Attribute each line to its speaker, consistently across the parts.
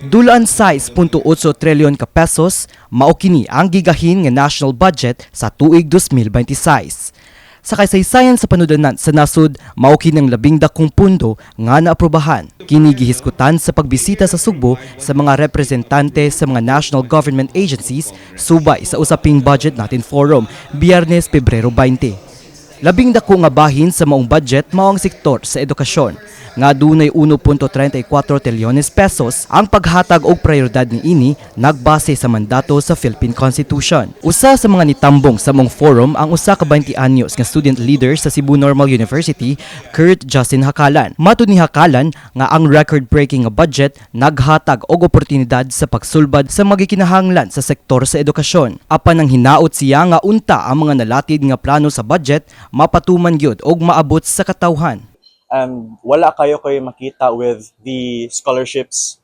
Speaker 1: Dulaan 6.8 trilyon ka pesos mao kini ang gigahin nga national budget sa tuig 2026. Sa kasaysayan sa panudanan sa nasud, mao kini ang 12 pundo nga naaprubahan. Kini gihisgutan sa pagbisita sa Sugbo sa mga representante sa mga national government agencies subay sa usaping budget natin forum Biyernes, Pebrero 20. 12 nga bahin sa maong budget mao ang sektor sa edukasyon nga dunay 1.34 trilyones pesos. Ang paghatag og prioridad niini nagbase sa mandato sa Philippine Constitution. Usa sa mga nitambong sa mong forum ang usa ka 20 anyos nga student leader sa Cebu Normal University, Kurt Justin Hakalan. Matud ni Hakalan nga ang record-breaking nga budget naghatag og oportunidad sa pagsulbad sa magikinahanglan sa sektor sa edukasyon. Apan ang hinaot siya nga unta ang mga nalatid nga plano sa budget mapatuman gyud og maabot sa katawhan.
Speaker 2: Wala kayo makita with the scholarships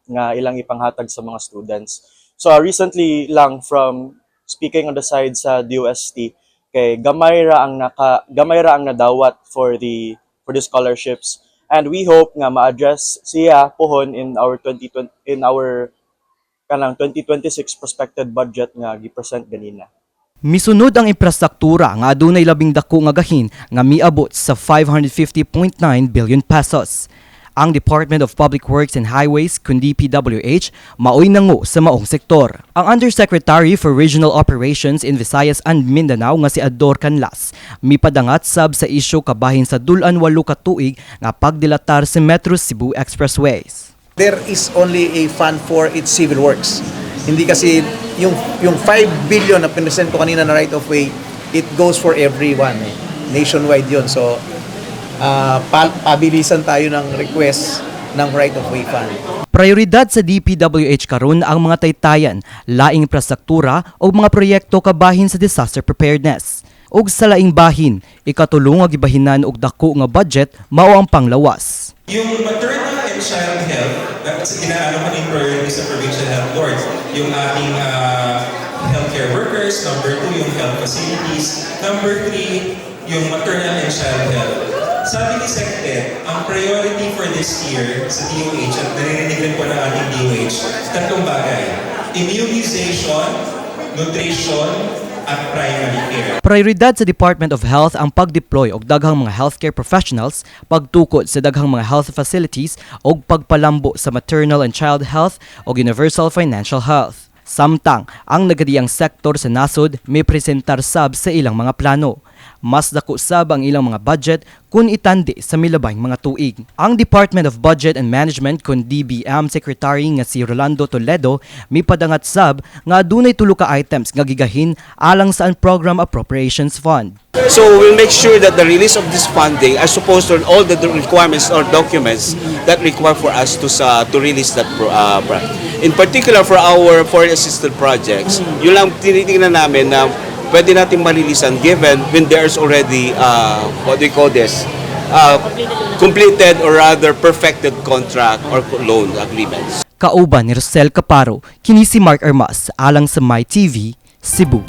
Speaker 2: nga ilang ipanghatag sa mga students. So recently lang, from speaking on the side sa DOST, kay gamay ra ang nadawat for the scholarships, and we hope nga ma-address siya pohon in our 2026 prospected budget nga gi-present ganina.
Speaker 1: Misunod ang infrastruktura nga adunay 12 nga gahin nga miabot sa 550.9 billion pesos. Ang Department of Public Works and Highways kundi DPWH maoy nangu sa maong sektor. Ang Undersecretary for Regional Operations in Visayas and Mindanao nga si Ador Canlas mipadangat sab sa isyu kabahin sa dulan 8 ka tuig nga pagdilatar sa Metro Cebu Expressways.
Speaker 3: There is only a fund for its civil works. Hindi kasi yung 5 billion na pinresent ko kanina na right of way, it goes for everyone. Nationwide yun. So, pabilisan tayo ng request ng right of way fund.
Speaker 1: Prioridad sa DPWH karon ang mga taytayan, laing infrastruktura o mga proyekto kabahin sa disaster preparedness. Ug sa laing bahin, ikatulong nga gibahinan og dako nga budget mao ang panglawas.
Speaker 4: Yung maternal and child health, kasi inaano man yung priority sa provincial health boards. Yung ating healthcare workers, number 2, yung health facilities, number 3, yung maternal and child health. Sabi ni Secretary, ang priority for this year sa DOH, at naririnig rin po ng ating DOH, tatlong bagay: immunization, nutrition, at primary care.
Speaker 1: Prioridad sa Department of Health ang pag-deploy og daghang mga healthcare professionals, pagtukod sa daghang mga health facilities ug pagpalambo sa maternal and child health ug universal financial health. Samtang ang nagadiyang sektor sa nasod may presentar sab sa ilang mga plano. Mas dako sab ang ilang mga budget kung itandi sa milabang mga tuig. Ang Department of Budget and Management kun DBM Secretary nga si Rolando Toledo mipadangat sab nga adunay 3 ka items nga gigahin alang sa Program Appropriations Fund.
Speaker 5: So we'll make sure that the release of this funding as opposed to all the requirements or documents that require for us to release that in particular for our foreign assisted projects, yun lang tinitingnan namin na pwede natin malilisan given when there's already what do you call this completed or rather perfected contract or loan agreements.
Speaker 1: Kauban ni Rosel Caparo, kini si Mark Armas alang sa MyTV, Cebu.